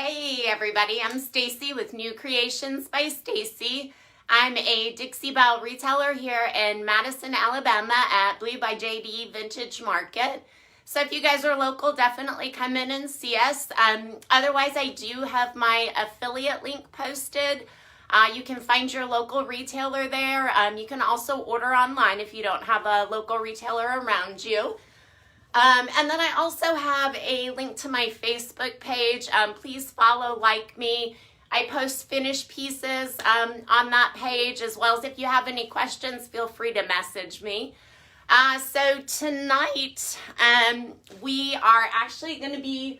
Hey everybody, I'm Stacy with New Creations by Stacy. I'm a Dixie Belle retailer here in Madison, Alabama at Blue by JD Vintage Market. So if you guys are local, definitely come in and see us. Otherwise, I do have my affiliate link posted. You can find your local retailer there. You can also order online if you don't have a local retailer around you. And then I also have a link to my Facebook page. Please follow, like me. I post finished pieces on that page, as well as if you have any questions, feel free to message me. So tonight, we are actually going to be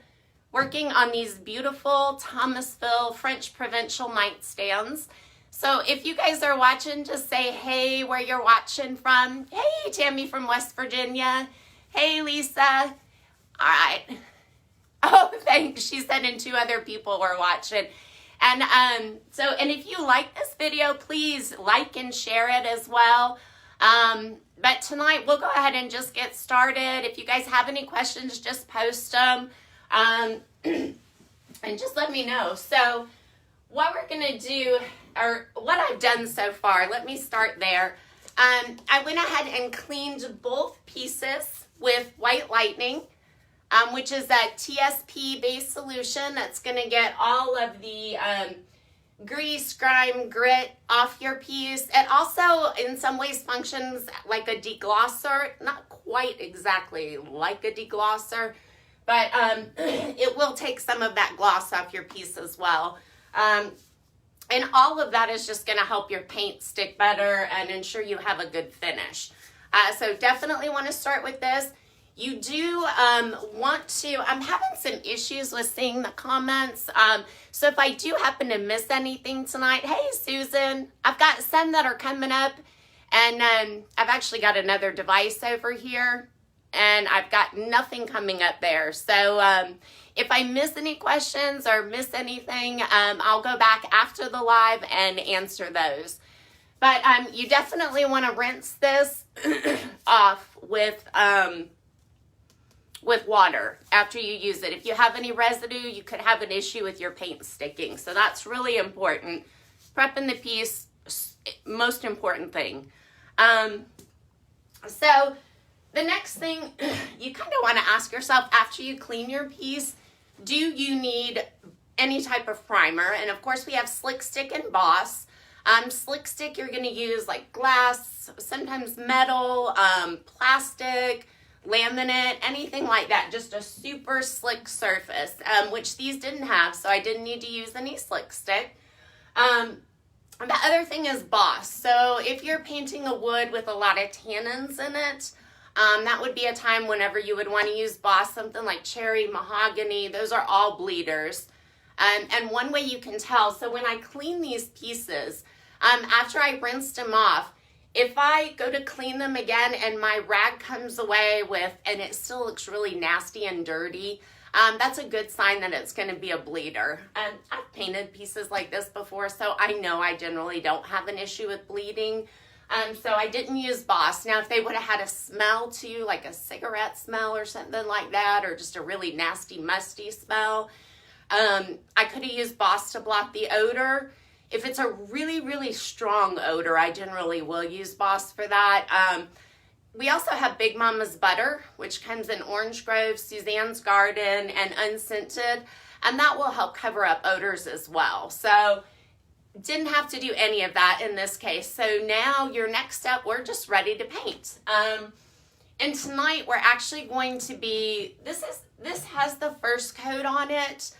working on these beautiful Thomasville French Provincial nightstands. So if you guys are watching, just say, hey, where you're watching from. Hey, Tammy from West Virginia. Hey, Lisa. All right. Oh, thanks. She said, and 2 other people were watching. And and if you like this video, please like and share it as well. But tonight we'll go ahead and just get started. If you guys have any questions, just post them. And just let me know. So what we're going to do, or what I've done so far, let me start there. I went ahead and cleaned both pieces with White Lightning, which is that TSP base solution that's going to get all of the grease, grime, grit off your piece. It also in some ways functions like a deglosser, not quite exactly like a deglosser, but it will take some of that gloss off your piece as well. And all of that is just going to help your paint stick better and ensure you have a good finish. So definitely want to start with this. You do want to, I'm having some issues with seeing the comments. So if I do happen to miss anything tonight, hey, Susan, I've got some that are coming up. And I've actually got another device over here. And I've got nothing coming up there. So if I miss any questions or miss anything, I'll go back after the live and answer those. But you definitely want to rinse this off with water after you use it. If you have any residue, you could have an issue with your paint sticking. So that's really important. Prepping the piece, most important thing. So the next thing you kind of want to ask yourself after you clean your piece, do you need any type of primer? And of course we have Slick Stick and Boss. Slick Stick, you're going to use like glass, sometimes metal, plastic, laminate, anything like that. Just a super slick surface, which these didn't have, so I didn't need to use any Slick Stick. The other thing is Boss. So if you're painting a wood with a lot of tannins in it, that would be a time whenever you would want to use Boss, something like cherry, mahogany. Those are all bleeders. And one way you can tell, so when I clean these pieces, after I rinsed them off, if I go to clean them again and my rag comes away and it still looks really nasty and dirty, that's a good sign that it's going to be a bleeder. I've painted pieces like this before, so I know I generally don't have an issue with bleeding. So I didn't use Boss. Now, if they would have had a smell too, like a cigarette smell or something like that, or just a really nasty, musty smell, I could have used Boss to block the odor. If it's a really, really strong odor, I generally will use Boss for that. We also have Big Mama's Butter, which comes in Orange Grove, Suzanne's Garden, and unscented, and that will help cover up odors as well. So didn't have to do any of that in this case. So now your next step, we're just ready to paint. And tonight we're actually going to be, this has the first coat on it.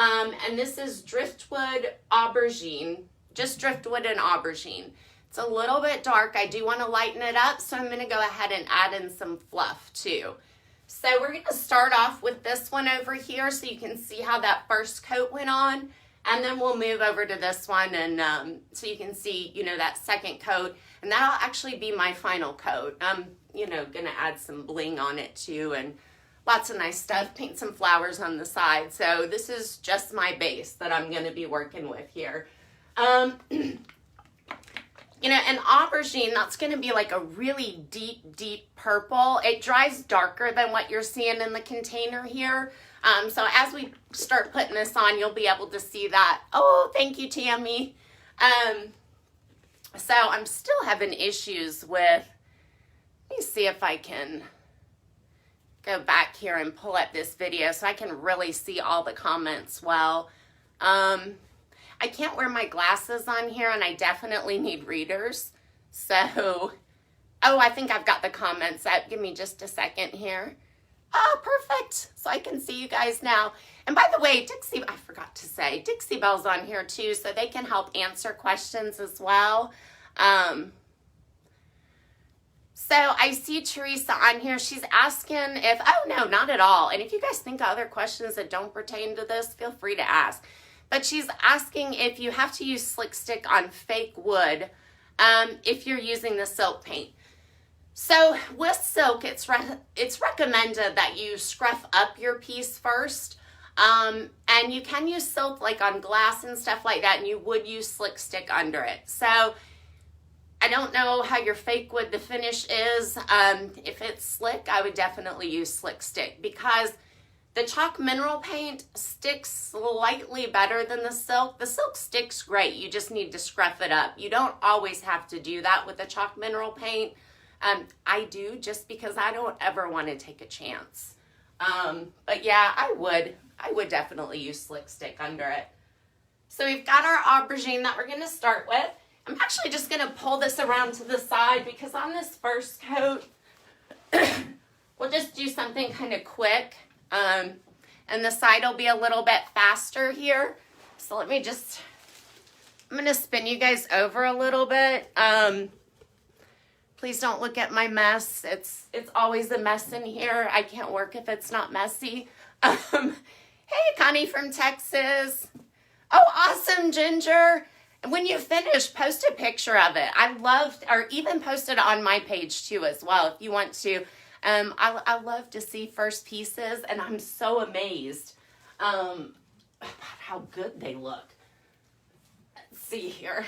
And this is Driftwood Aubergine, just Driftwood and Aubergine. It's a little bit dark. I do want to lighten it up, so I'm going to go ahead and add in some fluff too. So we're going to start off with this one over here so you can see how that first coat went on. And then we'll move over to this one and so you can see, that second coat. And that'll actually be my final coat. I'm, going to add some bling on it too and lots of nice stuff, paint some flowers on the side. So this is just my base that I'm going to be working with here. An aubergine, that's going to be like a really deep, deep purple. It dries darker than what you're seeing in the container here. So as we start putting this on, you'll be able to see that. Oh, thank you, Tammy. So I'm still having issues with, let me see if I can go back here and pull up this video so I can really see all the comments well. I can't wear my glasses on here, and I definitely need readers. So, oh, I think I've got the comments up. Give me just a second here. Oh, perfect. So I can see you guys now. And by the way, I forgot to say, Dixie Belle's on here too, so they can help answer questions as well. So I see Teresa on here. She's asking if, oh no, not at all. And if you guys think of other questions that don't pertain to this, feel free to ask. But she's asking if you have to use slick stick on fake wood if you're using the silk paint. So with silk, it's recommended that you scruff up your piece first. And you can use silk like on glass and stuff like that, and you would use slick stick under it. So I don't know how your fake wood, the finish is. If it's slick, I would definitely use slick stick because the chalk mineral paint sticks slightly better than the silk. The silk sticks great. You just need to scruff it up. You don't always have to do that with the chalk mineral paint. I do just because I don't ever want to take a chance. But yeah, I would definitely use slick stick under it. So we've got our aubergine that we're going to start with. I'm actually just going to pull this around to the side because on this first coat, we'll just do something kind of quick. And the side will be a little bit faster here. So let me just, I'm going to spin you guys over a little bit. Please don't look at my mess. It's always a mess in here. I can't work if it's not messy. Hey, Connie from Texas. Oh, awesome, Ginger. When you finish, post a picture of it. I loved, or even post it on my page too as well if you want to. I love to see first pieces, and I'm so amazed about how good they look. Let's see here.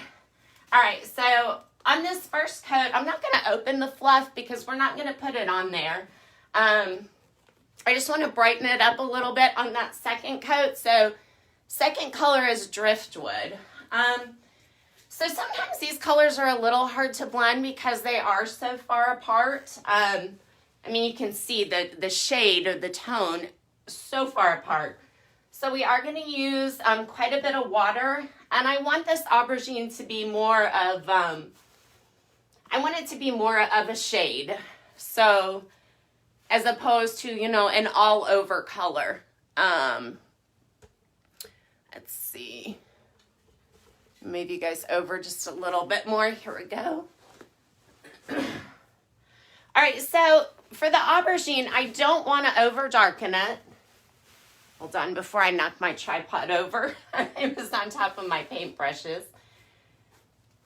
All right, so on this first coat, I'm not going to open the fluff because we're not going to put it on there. I just want to brighten it up a little bit on that second coat. So second color is Driftwood. So sometimes these colors are a little hard to blend because they are so far apart. I mean, you can see the shade or the tone so far apart. So we are going to use quite a bit of water, and I want this aubergine to be more of, I want it to be more of a shade. So as opposed to, you know, an all over color. Let's see. Move you guys over just a little bit more. Here we go. All right, so for the aubergine, I don't want to over darken it. Hold on before I knock my tripod over. It was on top of my paintbrushes.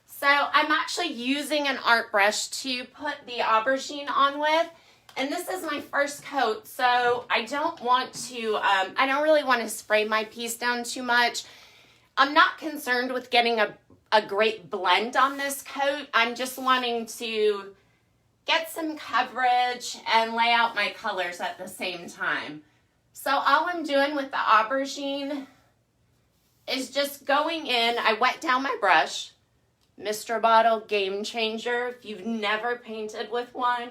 So I'm actually using an art brush to put the aubergine on with. And this is my first coat, so I don't want to, I don't really want to spray my piece down too much. I'm not concerned with getting a great blend on this coat. I'm just wanting to get some coverage and lay out my colors at the same time. So all I'm doing with the aubergine is just going in. I wet down my brush. Mr. Bottle Game Changer. If you've never painted with one,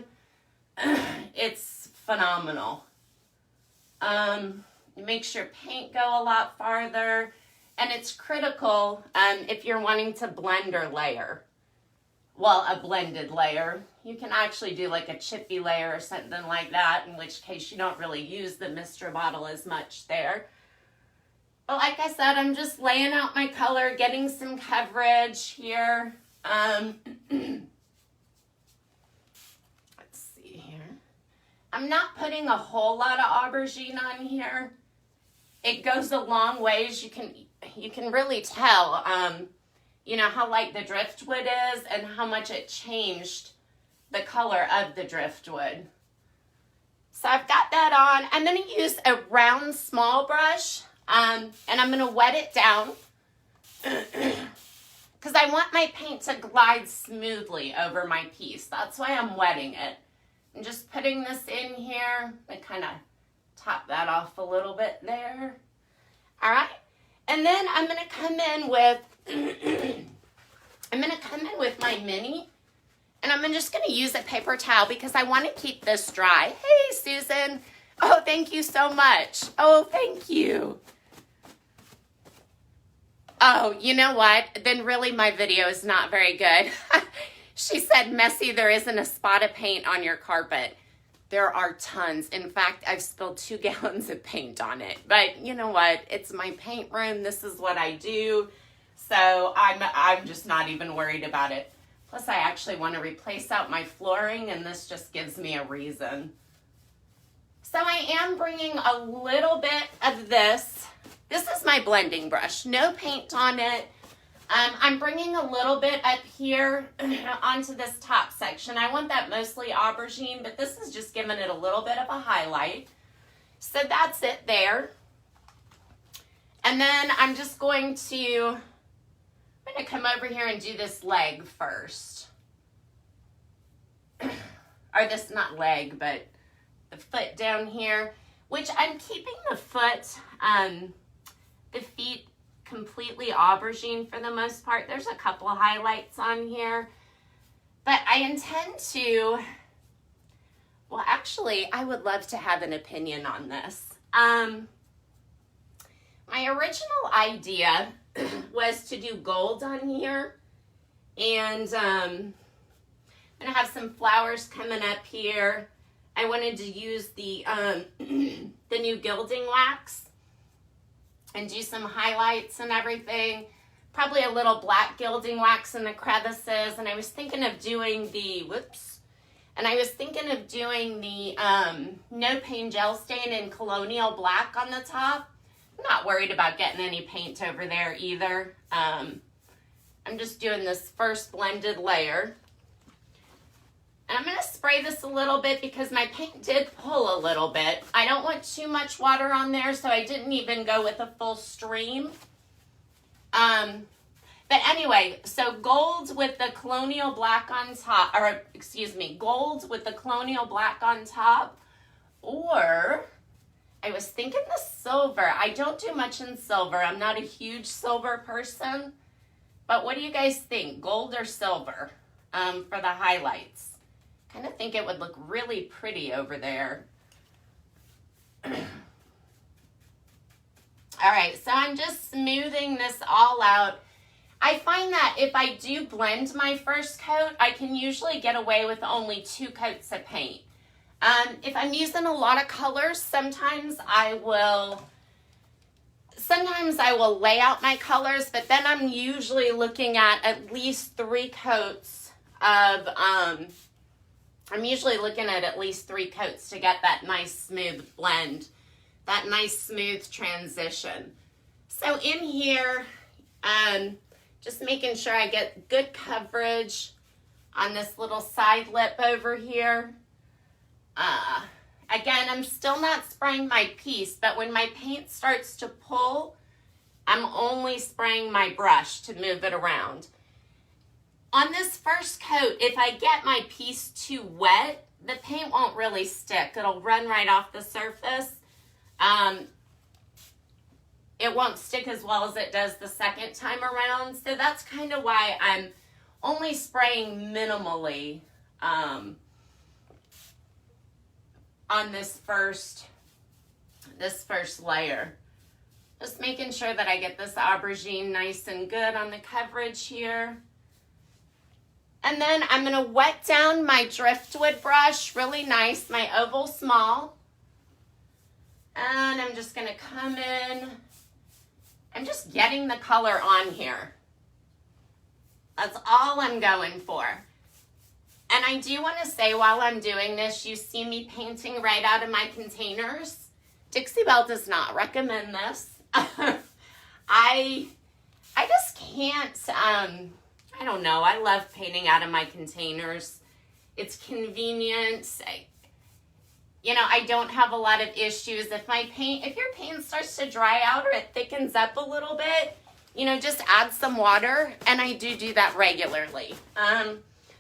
it's phenomenal. It makes your paint go a lot farther. And it's critical if you're wanting to blend or layer. Well, a blended layer. You can actually do like a chippy layer or something like that, in which case you don't really use the Mr. Bottle as much there. But like I said, I'm just laying out my color, getting some coverage here. Let's see here. I'm not putting a whole lot of aubergine on here. It goes a long ways. You can really tell, you know, how light the driftwood is and how much it changed the color of the driftwood. So I've got that on. I'm going to use a round small brush, and I'm going to wet it down because I want my paint to glide smoothly over my piece. That's why I'm wetting it. I'm just putting this in here and kind of top that off a little bit there. All right. And then I'm going to come in with, my mini. And I'm just going to use a paper towel because I want to keep this dry. Hey, Susan. Oh, thank you so much. Oh, thank you. Oh, you know what? Then really my video is not very good. She said, Messy, there isn't a spot of paint on your carpet. There are tons. In fact, I've spilled 2 gallons of paint on it. But you know what? It's my paint room. This is what I do. So I'm just not even worried about it. Plus, I actually want to replace out my flooring, and this just gives me a reason. So I am bringing a little bit of this. This is my blending brush. No paint on it. I'm bringing a little bit up here onto this top section. I want that mostly aubergine, but this is just giving it a little bit of a highlight. So that's it there. And then I'm just going to come over here and do this leg first. Or this, not leg, but the foot down here, which I'm keeping the foot, the feet completely aubergine for the most part. There's a couple of highlights on here, but I intend to, well, actually, I would love to have an opinion on this. My original idea was to do gold on here, and I'm gonna have some flowers coming up here. I wanted to use the the new gilding wax and do some highlights and everything. Probably a little black gilding wax in the crevices. And I was thinking of doing the, No Pain Gel Stain in Colonial Black on the top. I'm not worried about getting any paint over there either. I'm just doing this first blended layer. And I'm going to spray this a little bit because my paint did pull a little bit. I don't want too much water on there, so I didn't even go with a full stream. But anyway, so gold with the Colonial Black on top, or excuse me, gold with the Colonial Black on top, or I was thinking the silver. I don't do much in silver. I'm not a huge silver person, but what do you guys think? Gold or silver for the highlights? Kind of think it would look really pretty over there. All right, so I'm just smoothing this all out. I find that if I do blend my first coat, I can usually get away with only 2 coats of paint. If I'm using a lot of colors, sometimes I will lay out my colors, but then I'm usually looking at least 3 coats of, I'm usually looking at least 3 coats to get that nice smooth blend, that nice smooth transition. So in here, just making sure I get good coverage on this little side lip over here. Again, I'm still not spraying my piece, but when my paint starts to pull, I'm only spraying my brush to move it around. On this first coat, if I get my piece too wet, the paint won't really stick. It'll run right off the surface. It won't stick as well as it does the second time around. So that's kind of why I'm only spraying minimally on this first layer. Just making sure that I get this aubergine nice and good on the coverage here. And then I'm going to wet down my Driftwood brush really nice, my oval small. And I'm just going to come in. I'm just getting the color on here. That's all I'm going for. And I do want to say while I'm doing this, you see me painting right out of my containers. Dixie Belle does not recommend this. I just can't, I don't know. I love painting out of my containers. It's convenient. I don't have a lot of issues. If your paint starts to dry out or it thickens up a little bit, just add some water. And I do that regularly.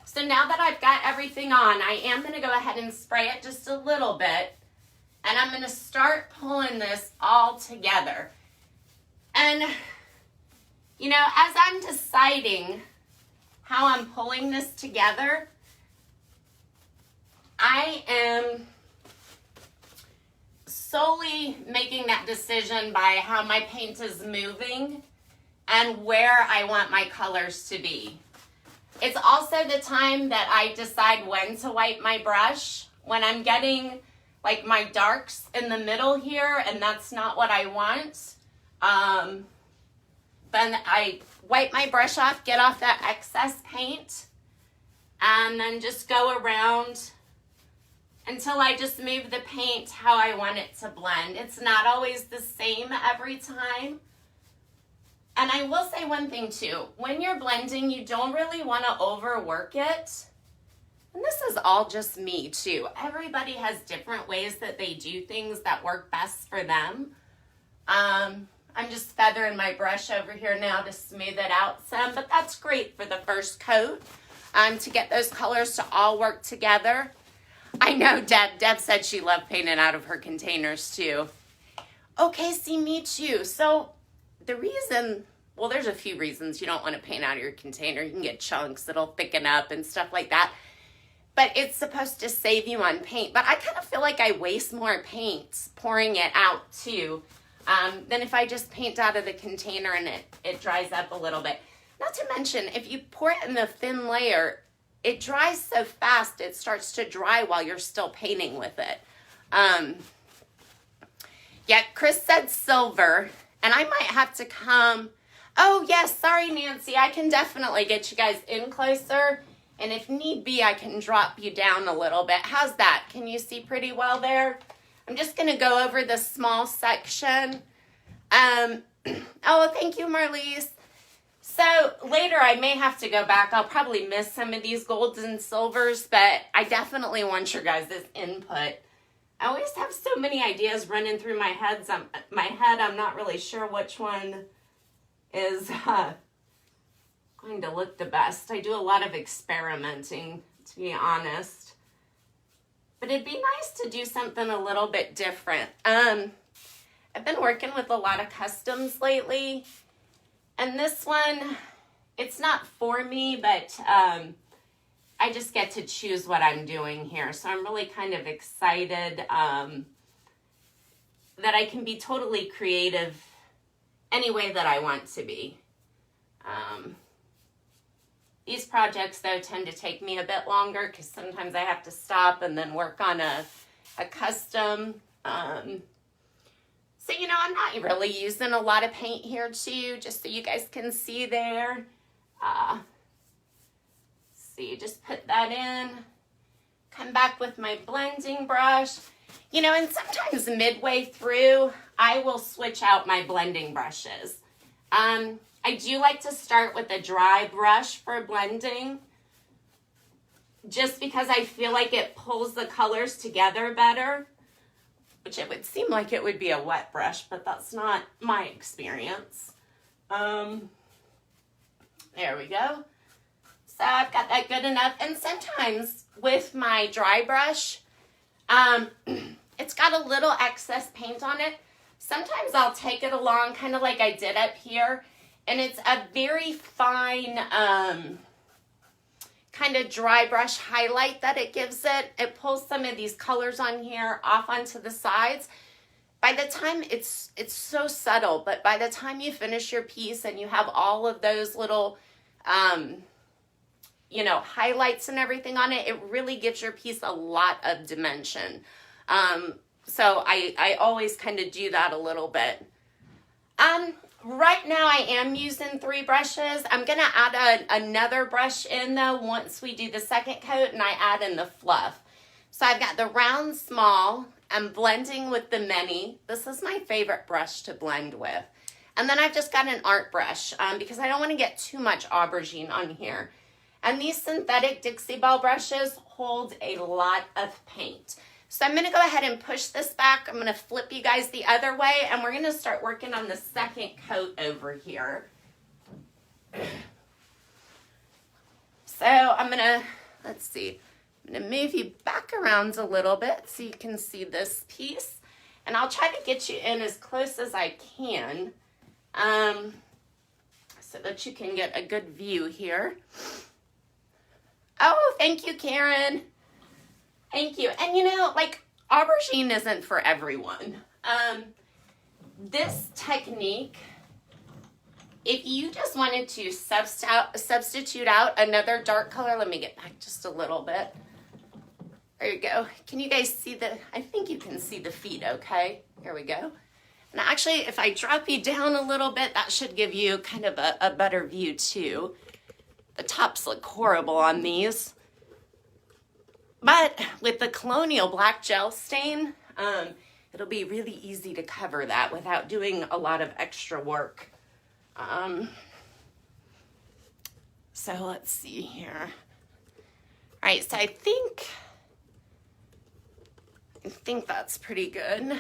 So now that I've got everything on, I am going to go ahead and spray it just a little bit. And I'm going to start pulling this all together. And, you know, as I'm deciding how I'm pulling this together, I am solely making that decision by how my paint is moving and where I want my colors to be. It's also the time that I decide when to wipe my brush. When I'm getting like my darks in the middle here and that's not what I want, then I wipe my brush off, get off that excess paint, and then just go around until I just move the paint how I want it to blend. It's not always the same every time. And I will say one thing too, when you're blending, you don't really want to overwork it. And this is all just me too. Everybody has different ways that they do things that work best for them. I'm just feathering my brush over here now to smooth it out some, but that's great for the first coat, to get those colors to all work together. I know Deb said she loved painting out of her containers too. Okay, see, me too. So the reason, well, there's a few reasons you don't want to paint out of your container. You can get chunks that'll thicken up and stuff like that. But it's supposed to save you on paint. But I kind of feel like I waste more paint pouring it out too, than if I just paint out of the container and it dries up a little bit. Not to mention, if you pour it in the thin layer, it dries so fast, it starts to dry while you're still painting with it. Yeah, Chris said silver, and I might have to come. Oh, yes, sorry, Nancy. I can definitely get you guys in closer, and if need be, I can drop you down a little bit. How's that? Can you see pretty well there? I'm just going to go over the small section. Oh, thank you, Marlies. So later I may have to go back. I'll probably miss some of these golds and silvers, but I definitely want your guys' input. I always have so many ideas running through my head. I'm not really sure which one is going to look the best. I do a lot of experimenting, to be honest. But it'd be nice to do something a little bit different. I've been working with a lot of customs lately. And this one, it's not for me, but I just get to choose what I'm doing here. So I'm really kind of excited that I can be totally creative any way that I want to be. These projects, though, tend to take me a bit longer because sometimes I have to stop and then work on a custom. So, you know, I'm not really using a lot of paint here, too, just so you guys can see there. See, just put that in. Come back with my blending brush. You know, and sometimes midway through, I will switch out my blending brushes. I do like to start with a dry brush for blending, just because I feel like it pulls the colors together better. Which it would seem like it would be a wet brush, but that's not my experience. There we go. So I've got that good enough. And sometimes with my dry brush, it's got a little excess paint on it. Sometimes I'll take it along kind of like I did up here. And it's a very fine kind of dry brush highlight that it gives it. It pulls some of these colors on here off onto the sides. By the time it's so subtle, but by the time you finish your piece and you have all of those little, you know, highlights and everything on it, it really gives your piece a lot of dimension. So I always kind of do that a little bit. Right now I am using 3 brushes. I'm going to add another brush in though once we do the second coat and I add in the fluff. So I've got the round small. I'm blending with the mini. This is my favorite brush to blend with. And then I've just got an art brush because I don't want to get too much aubergine on here. And these synthetic Dixie Belle brushes hold a lot of paint. So I'm going to go ahead and push this back. I'm going to flip you guys the other way, and we're going to start working on the second coat over here. So I'm going to, let's see, I'm gonna move you back around a little bit so you can see this piece. And I'll try to get you in as close as I can so that you can get a good view here. Oh, thank you, Karen. Thank you. And you know, like, aubergine isn't for everyone. This technique, if you just wanted to substitute out another dark color, let me get back just a little bit. There you go. Can you guys see I think you can see the feet, okay? Here we go. And actually, if I drop you down a little bit, that should give you kind of a better view too. The tops look horrible on these. But with the Colonial Black Gel Stain, it'll be really easy to cover that without doing a lot of extra work. So let's see here. All right, so I think that's pretty good.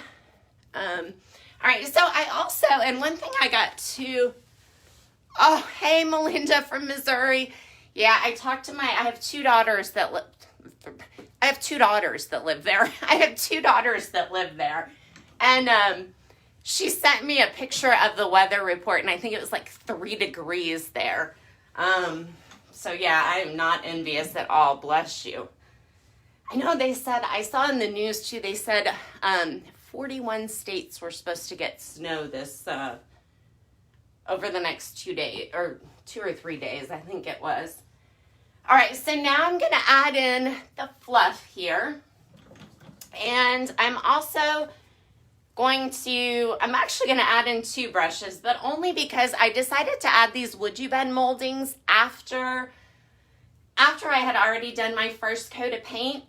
All right, so I also, and one thing I got to, oh, hey, Melinda from Missouri. Yeah, I talked to I have two daughters that live there. I have two daughters that live there. And she sent me a picture of the weather report, and I think it was like 3 degrees there. So yeah, I'm not envious at all, bless you. I know they said, I saw in the news too, they said 41 states were supposed to get snow this, over the next 2 days, or 2 or 3 days, I think it was. All right, so now I'm gonna add in the fluff here. And I'm also I'm actually gonna add in 2 brushes, but only because I decided to add these Would You Bend moldings after I had already done my first coat of paint.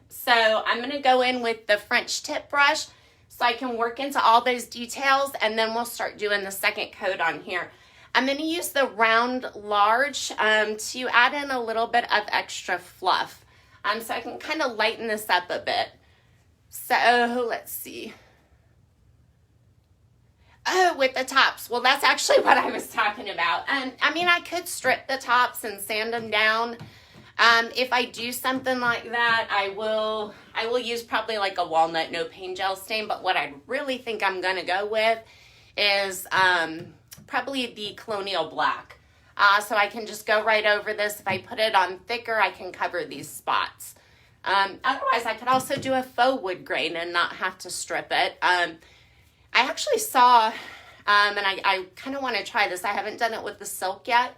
So I'm gonna go in with the French tip brush so I can work into all those details, and then we'll start doing the second coat on here. I'm gonna use the round large to add in a little bit of extra fluff. So I can kind of lighten this up a bit. So let's see. Oh, with the tops. Well, that's actually what I was talking about. I mean, I could strip the tops and sand them down. If I do something like that, I will use probably like a walnut no paint gel stain, but what I really think I'm gonna go with is probably the Colonial Black. So I can just go right over this. If I put it on thicker, I can cover these spots. Otherwise, I could also do a faux wood grain and not have to strip it. I actually saw, and I kind of want to try this. I haven't done it with the silk yet,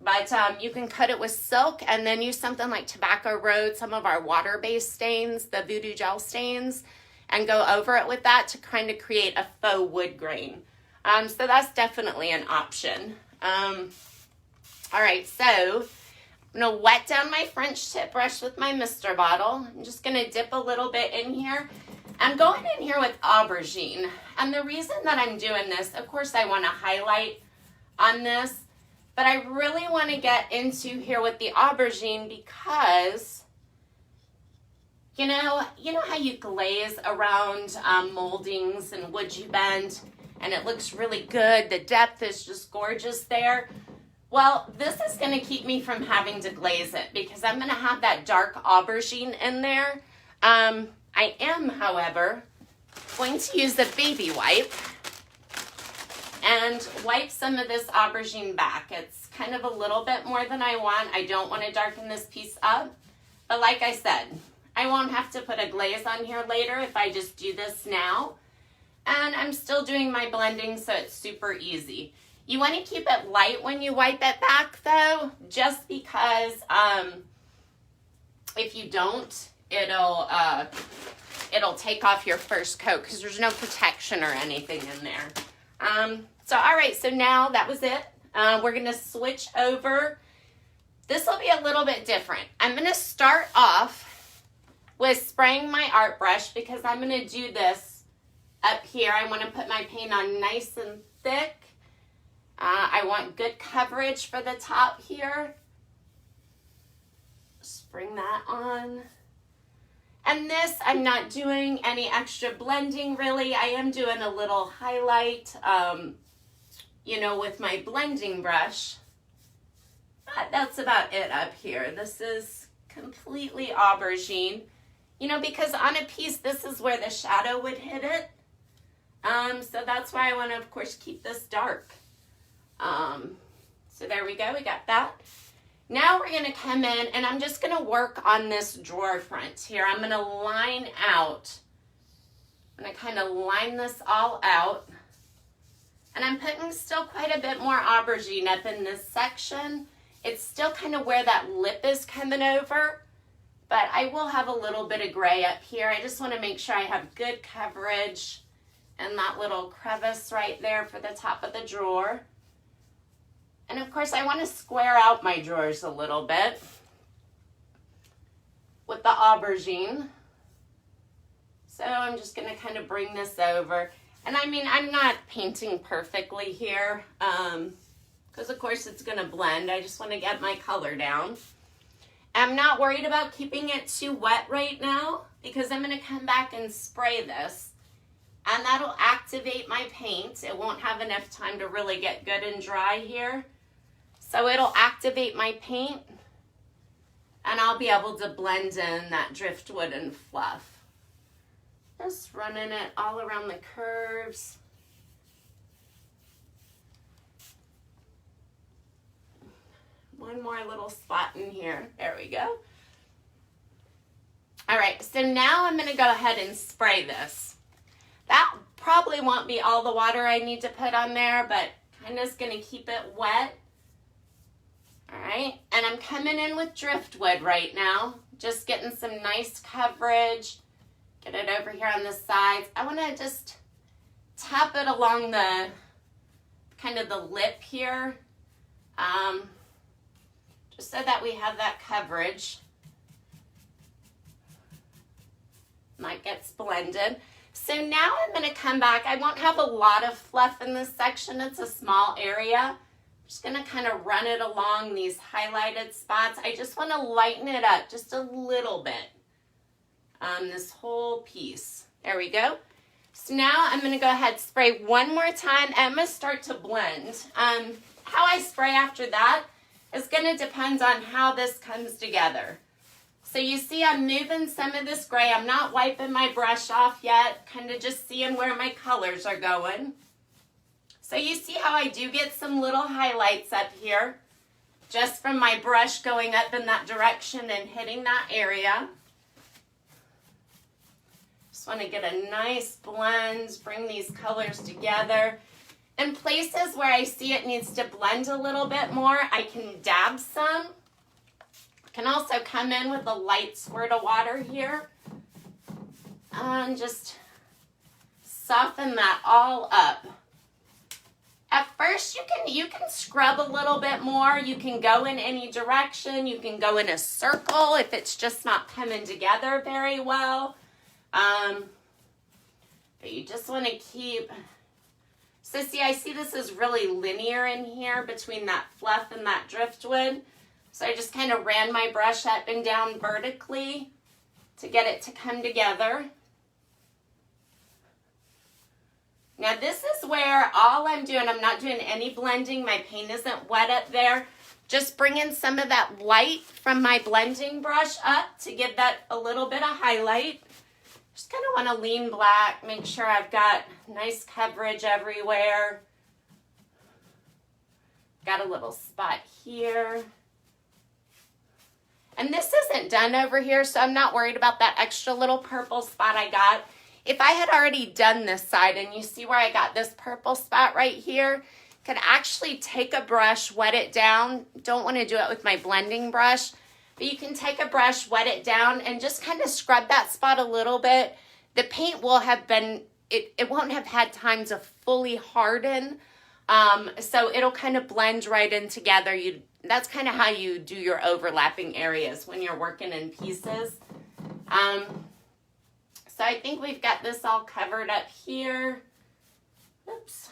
but you can cut it with silk and then use something like Tobacco Road, some of our water-based stains, the Voodoo Gel stains, and go over it with that to kind of create a faux wood grain. So that's definitely an option. All right, so I'm going to wet down my French tip brush with my mister bottle. I'm just going to dip a little bit in here. I'm going in here with aubergine. And the reason that I'm doing this, of course, I want to highlight on this, but I really want to get into here with the aubergine because, you know how you glaze around moldings and Would You Bend, and it looks really good. The depth is just gorgeous there. Well, this is going to keep me from having to glaze it because I'm going to have that dark aubergine in there. I am, however, going to use a baby wipe and wipe some of this aubergine back. It's kind of a little bit more than I want. I don't want to darken this piece up. But like I said, I won't have to put a glaze on here later if I just do this now. And I'm still doing my blending, so it's super easy. You want to keep it light when you wipe it back, though, just because if you don't, it'll take off your first coat because there's no protection or anything in there. So all right, so now that was it. We're gonna switch over. This will be a little bit different. I'm gonna start off with spraying my art brush because I'm gonna do this up here. I want to put my paint on nice and thick. I want good coverage for the top here. Just bring that on. And this, I'm not doing any extra blending really. I am doing a little highlight, with my blending brush. But that's about it up here. This is completely aubergine. You know, because on a piece, this is where the shadow would hit it. So that's why I want to, of course, keep this dark. So there we go, we got that. Now we're gonna come in and I'm just gonna work on this drawer front here. I'm gonna line out. I'm gonna kind of line this all out. And I'm putting still quite a bit more aubergine up in this section. It's still kind of where that lip is coming over, but I will have a little bit of gray up here. I just wanna make sure I have good coverage and that little crevice right there for the top of the drawer. And of course I want to square out my drawers a little bit with the aubergine. So I'm just going to kind of bring this over. And I mean, I'm not painting perfectly here because of course it's going to blend. I just want to get my color down. I'm not worried about keeping it too wet right now because I'm going to come back and spray this. And that'll activate my paint. It won't have enough time to really get good and dry here. So it'll activate my paint and I'll be able to blend in that driftwood and fluff. Just running it all around the curves. One more little spot in here. There we go. All right, so now I'm gonna go ahead and spray this. That probably won't be all the water I need to put on there, but I'm just gonna keep it wet. All right, and I'm coming in with driftwood right now, just getting some nice coverage. Get it over here on the sides. I want to just tap it along the kind of the lip here, just so that we have that coverage. And that gets blended. So now I'm going to come back. I won't have a lot of fluff in this section. It's a small area. Just gonna kind of run it along these highlighted spots. I just want to lighten it up just a little bit on this whole piece. There we go. So now I'm gonna go ahead, spray one more time, and I'm gonna start to blend. How I spray after that is gonna depend on how this comes together. So you see I'm moving some of this gray. I'm not wiping my brush off yet, kind of just seeing where my colors are going. So you see how I do get some little highlights up here, just from my brush going up in that direction and hitting that area. Just want to get a nice blend, bring these colors together. In places where I see it needs to blend a little bit more, I can dab some. I can also come in with a light squirt of water here and just soften that all up. At first, you can scrub a little bit more. You can go in any direction. You can go in a circle if it's just not coming together very well. But you just want to keep... So see, I see this is really linear in here between that fluff and that driftwood. So I just kind of ran my brush up and down vertically to get it to come together. Now this is where all I'm doing, I'm not doing any blending. My paint isn't wet up there. Just bringing some of that light from my blending brush up to give that a little bit of highlight. Just kind of want to lean back, make sure I've got nice coverage everywhere. Got a little spot here. And this isn't done over here, so I'm not worried about that extra little purple spot I got. If I had already done this side, and you see where I got this purple spot right here, could actually take a brush, wet it down. Don't want to do it with my blending brush, but you can take a brush, wet it down, and just kind of scrub that spot a little bit. The paint will have been, it won't have had time to fully harden, so it'll kind of blend right in together. That's kind of how you do your overlapping areas when you're working in pieces. So I think we've got this all covered up here. Oops.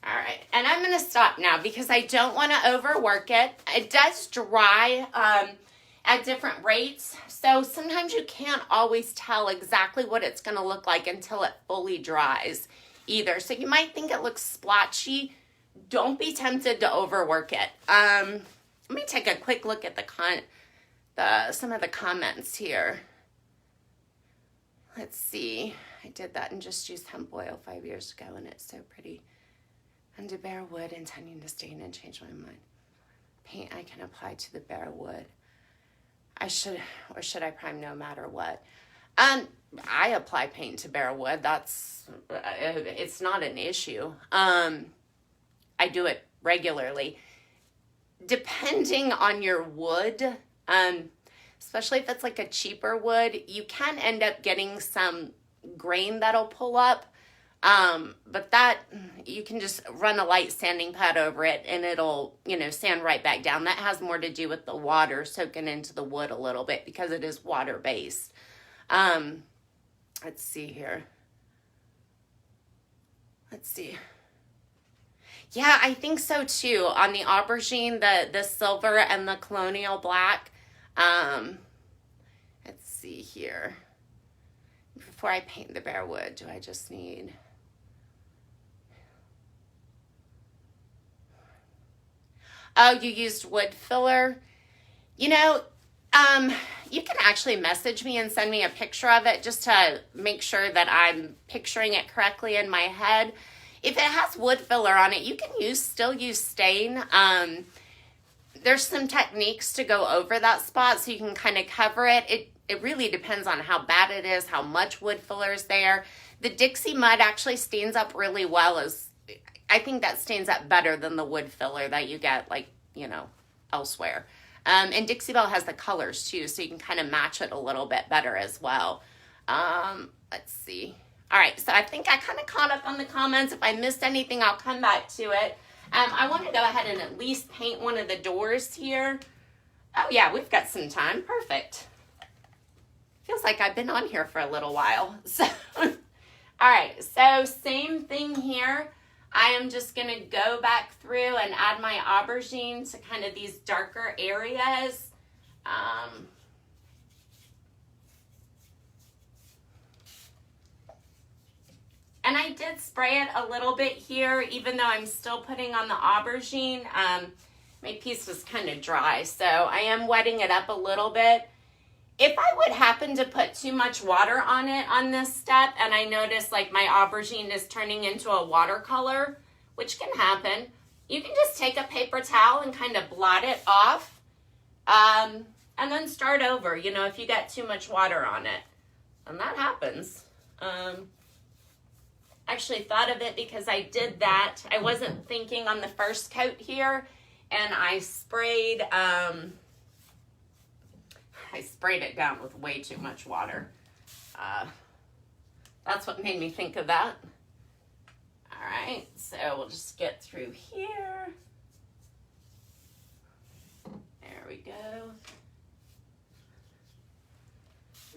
All right, and I'm gonna stop now because I don't wanna overwork it. It does dry at different rates, so sometimes you can't always tell exactly what it's gonna look like until it fully dries either. So you might think it looks splotchy. Don't be tempted to overwork it. let me take a quick look at some of the comments here. Let's see. I did that and just used hemp oil 5 years ago, and it's so pretty. Under bare wood, intending to stain and change my mind. Paint I can apply to the bare wood. Should I prime no matter what? I apply paint to bare wood. It's not an issue. I do it regularly. Depending on your wood, especially if it's like a cheaper wood, you can end up getting some grain that'll pull up. But that, you can just run a light sanding pad over it and it'll, sand right back down. That has more to do with the water soaking into the wood a little bit because it is water-based. Let's see here. Let's see. Yeah, I think so too. On the aubergine, the silver and the colonial black. Let's see here. Before I paint the bare wood, do I just need... Oh, you used wood filler? You can actually message me and send me a picture of it just to make sure that I'm picturing it correctly in my head. If it has wood filler on it, you can still use stain. There's some techniques to go over that spot so you can kind of cover it. It really depends on how bad it is, how much wood filler is there. The Dixie mud actually stains up really well. I think that stains up better than the wood filler that you get elsewhere. And Dixie Belle has the colors too, so you can kind of match it a little bit better as well. Let's see. All right, so I think I kind of caught up on the comments. If I missed anything, I'll come back to it. I want to go ahead and at least paint one of the doors here. Oh yeah, we've got some time. Perfect. Feels like I've been on here for a little while. So, all right, so same thing here. I am just going to go back through and add my aubergine to kind of these darker areas. And I did spray it a little bit here, even though I'm still putting on the aubergine. My piece was kind of dry, so I am wetting it up a little bit. If I would happen to put too much water on it on this step, and I notice like my aubergine is turning into a watercolor, which can happen, you can just take a paper towel and kind of blot it off, and then start over, if you got too much water on it. And that happens. Actually thought of it because I did that. I wasn't thinking on the first coat here, and I sprayed it down with way too much water. That's what made me think of that. All right, so we'll just get through here. There we go.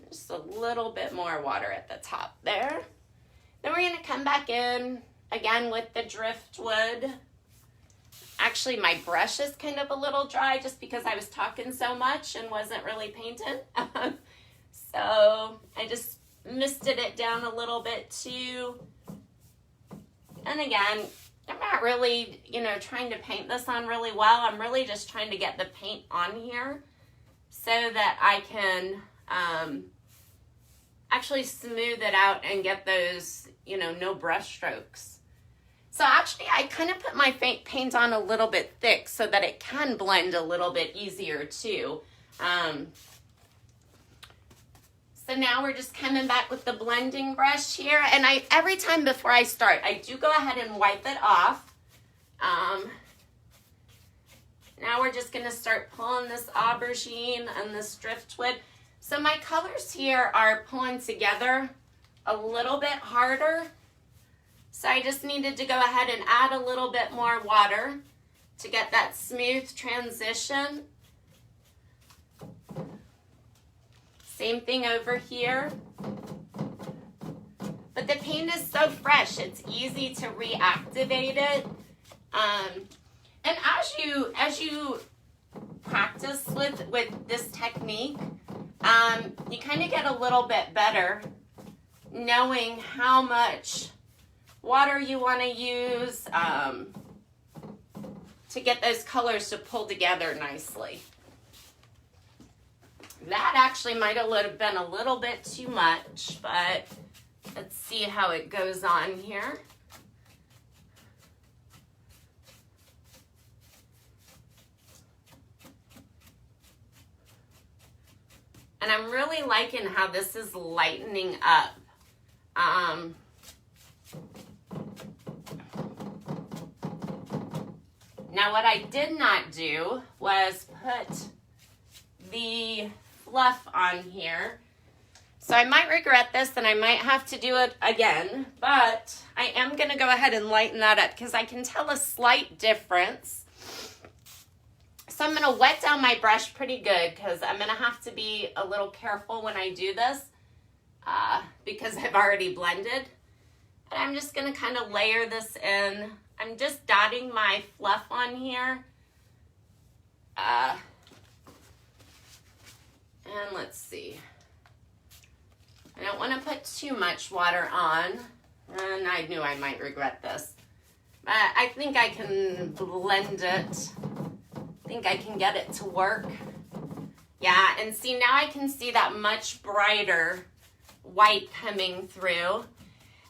Just a little bit more water at the top there. Then we're going to come back in again with the Driftwood. Actually, my brush is kind of a little dry just because I was talking so much and wasn't really painting. So I just misted it down a little bit too. And again, I'm not really, trying to paint this on really well. I'm really just trying to get the paint on here so that I can actually smooth it out and get those, no brush strokes. So actually, I kind of put my paint on a little bit thick so that it can blend a little bit easier too. So now we're just coming back with the blending brush here. And every time before I start, I do go ahead and wipe it off. Now we're just going to start pulling this aubergine and this driftwood. So my colors here are pulling together a little bit harder. So I just needed to go ahead and add a little bit more water to get that smooth transition. Same thing over here. But the paint is so fresh, it's easy to reactivate it. And as you practice with this technique, you kind of get a little bit better knowing how much water you want to use to get those colors to pull together nicely. That actually might have been a little bit too much, but let's see how it goes on here. And I'm really liking how this is lightening up. Now what I did not do was put the fluff on here. So I might regret this and I might have to do it again, but I am gonna go ahead and lighten that up because I can tell a slight difference. So I'm gonna wet down my brush pretty good because I'm gonna have to be a little careful when I do this because I've already blended. And I'm just gonna kind of layer this in. I'm just dotting my fluff on here. And let's see. I don't want to put too much water on. And I knew I might regret this. But I think I can blend it. I think I can get it to work. Yeah, and see, now I can see that much brighter white coming through.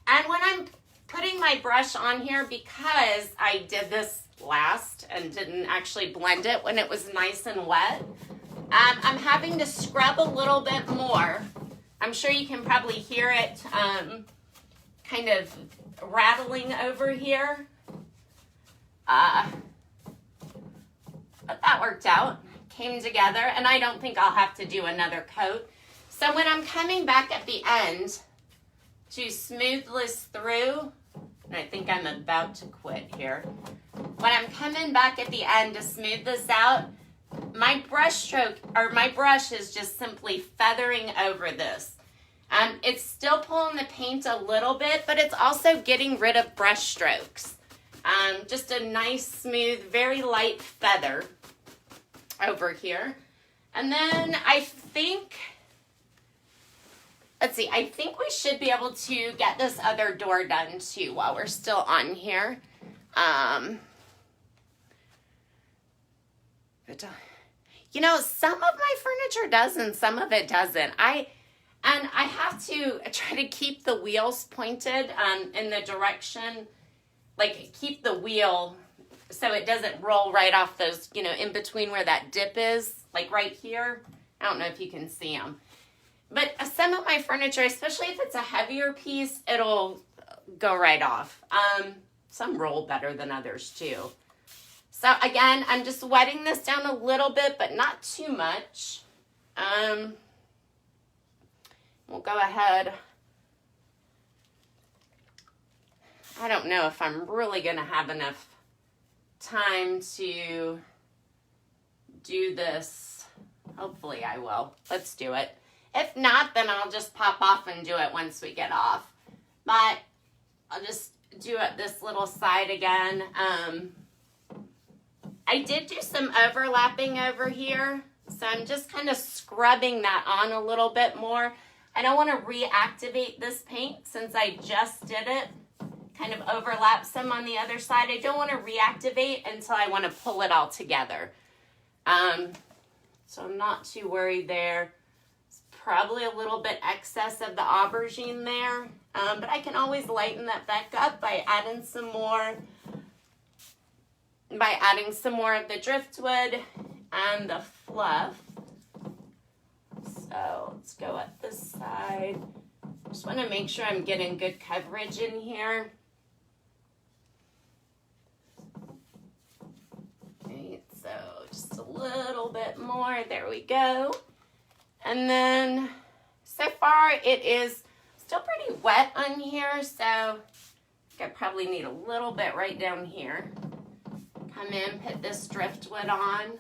And when I'm putting my brush on here, because I did this last and didn't actually blend it when it was nice and wet, I'm having to scrub a little bit more. I'm sure you can probably hear it kind of rattling over here. But that worked out, came together, and I don't think I'll have to do another coat. So when I'm coming back at the end to smooth this through, and I think I'm about to quit here. When I'm coming back at the end to smooth this out, my brush is just simply feathering over this. It's still pulling the paint a little bit, but it's also getting rid of brush strokes. Just a nice, smooth, very light feather over here. And then I think, let's see, I think we should be able to get this other door done too while we're still on here. You know, some of my furniture does and some of it doesn't. I have to try to keep the wheels pointed in the direction, like keep the wheel so it doesn't roll right off those, you know, in between where that dip is, like right here. I don't know if you can see them. But some of my furniture, especially if it's a heavier piece, it'll go right off. Some roll better than others too. So again, I'm just wetting this down a little bit, but not too much. We'll go ahead. I don't know if I'm really going to have enough time to do this. Hopefully I will. Let's do it. If not, then I'll just pop off and do it once we get off. But I'll just do it this little side again. I did do some overlapping over here, so I'm just kind of scrubbing that on a little bit more. I don't want to reactivate this paint since I just did it. Kind of overlap some on the other side. I don't want to reactivate until I want to pull it all together. So I'm not too worried there. It's probably a little bit excess of the aubergine there, but I can always lighten that back up by adding some more. By adding some more of the driftwood and the fluff. So let's go at this side. Just want to make sure I'm getting good coverage in here. Okay, so just a little bit more. There we go. And then so far it is still pretty wet on here, so I think I probably need a little bit right down here. Come in, put this driftwood on,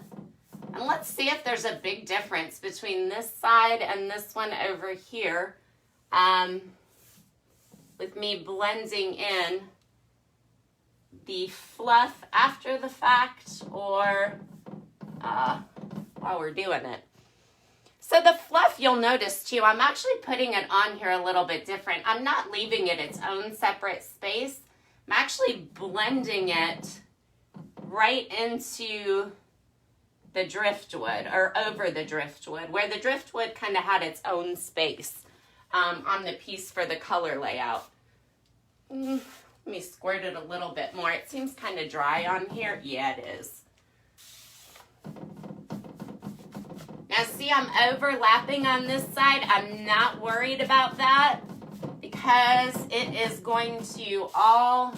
and let's see if there's a big difference between this side and this one over here with me blending in the fluff after the fact or while we're doing it. So the fluff, you'll notice too, I'm actually putting it on here a little bit different. I'm not leaving it its own separate space. I'm actually blending it right into the driftwood, or over the driftwood, where the driftwood kind of had its own space on the piece for the color layout. Let me squirt it a little bit more. It seems kind of dry on here. Yeah, it is. Now see, I'm overlapping on this side. I'm not worried about that because it is going to all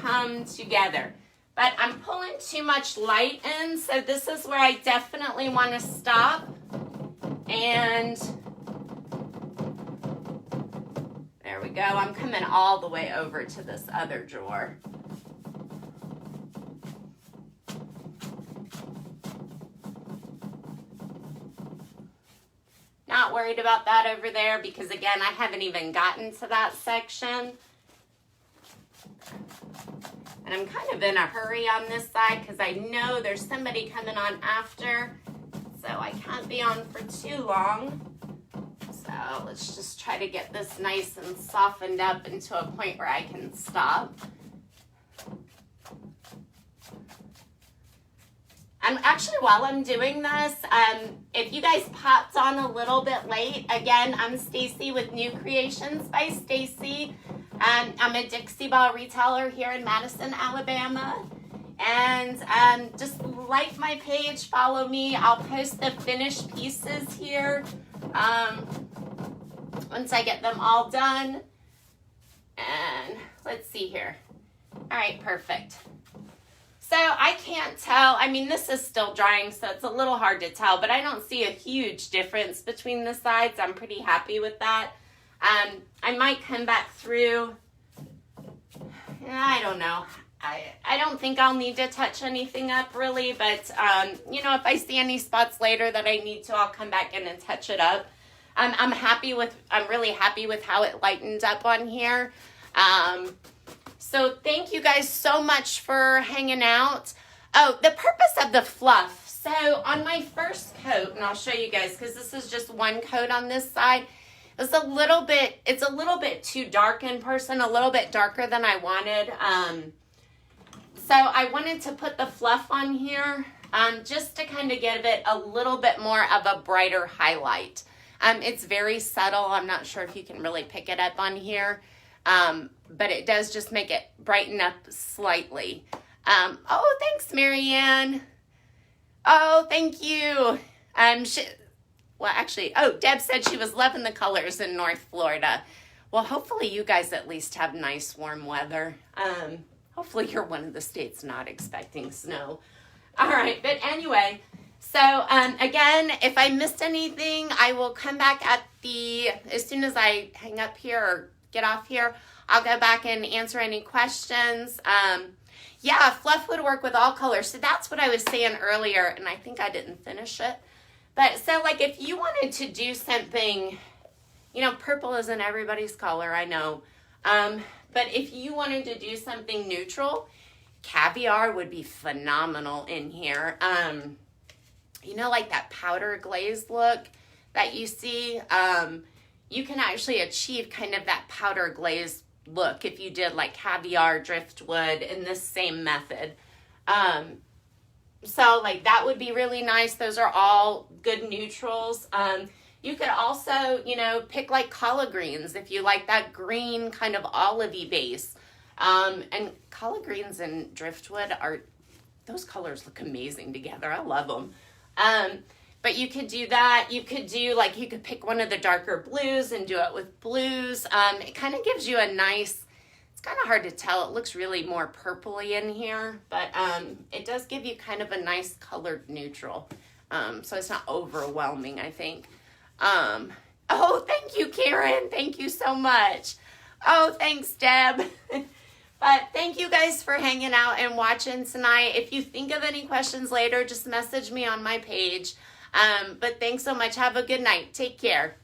come together. But I'm pulling too much light in, so this is where I definitely want to stop. And there we go. I'm coming all the way over to this other drawer. Not worried about that over there because, again, I haven't even gotten to that section. And I'm kind of in a hurry on this side because I know there's somebody coming on after, so I can't be on for too long. So let's just try to get this nice and softened up into a point where I can stop. Actually, while I'm doing this, if you guys popped on a little bit late, again, I'm Stacy with New Creations by Stacy. I'm a Dixie Belle retailer here in Madison, Alabama. And just like my page, follow me. I'll post the finished pieces here once I get them all done. And let's see here. All right, perfect. So I can't tell. I mean, this is still drying, so it's a little hard to tell, but I don't see a huge difference between the sides. I'm pretty happy with that. I might come back through. I don't know. I don't think I'll need to touch anything up really, but you know, if I see any spots later that I need to, I'll come back in and touch it up. I'm really happy with how it lightened up on here. So thank you guys so much for hanging out. Oh, the purpose of the fluff. So on my first coat, and I'll show you guys because this is just one coat on this side. It's a little bit too dark in person, a little bit darker than I wanted. So I wanted to put the fluff on here just to kind of give it a little bit more of a brighter highlight. It's very subtle. I'm not sure if you can really pick it up on here, but it does just make it brighten up slightly. Oh, thanks, Marianne. Oh, thank you. Well, actually, Deb said she was loving the colors in North Florida. Well, hopefully you guys at least have nice warm weather. Hopefully you're one of the states not expecting snow. All right, but anyway, so again, if I missed anything, I will come back as soon as I hang up here or get off here, I'll go back and answer any questions. Yeah, fluff would work with all colors. So that's what I was saying earlier, and I think I didn't finish it. But so like if you wanted to do something, you know, purple isn't everybody's color, I know. But if you wanted to do something neutral, caviar would be phenomenal in here. You know, like that powder glazed look that you see, you can actually achieve kind of that powder glazed look if you did like caviar, driftwood in this same method. So like that would be really nice. Those are all good neutrals. You could also, you know, pick like collard greens if you like that green kind of olivey base. And collard greens and driftwood those colors look amazing together. I love them. But you could do that. You could pick one of the darker blues and do it with blues. It kind of gives you a nice, it's kind of hard to tell. It looks really more purpley in here, but it does give you kind of a nice colored neutral. So it's not overwhelming, I think. Oh, thank you, Karen. Thank you so much. Oh, thanks, Deb. But thank you guys for hanging out and watching tonight. If you think of any questions later, just message me on my page. But thanks so much. Have a good night. Take care.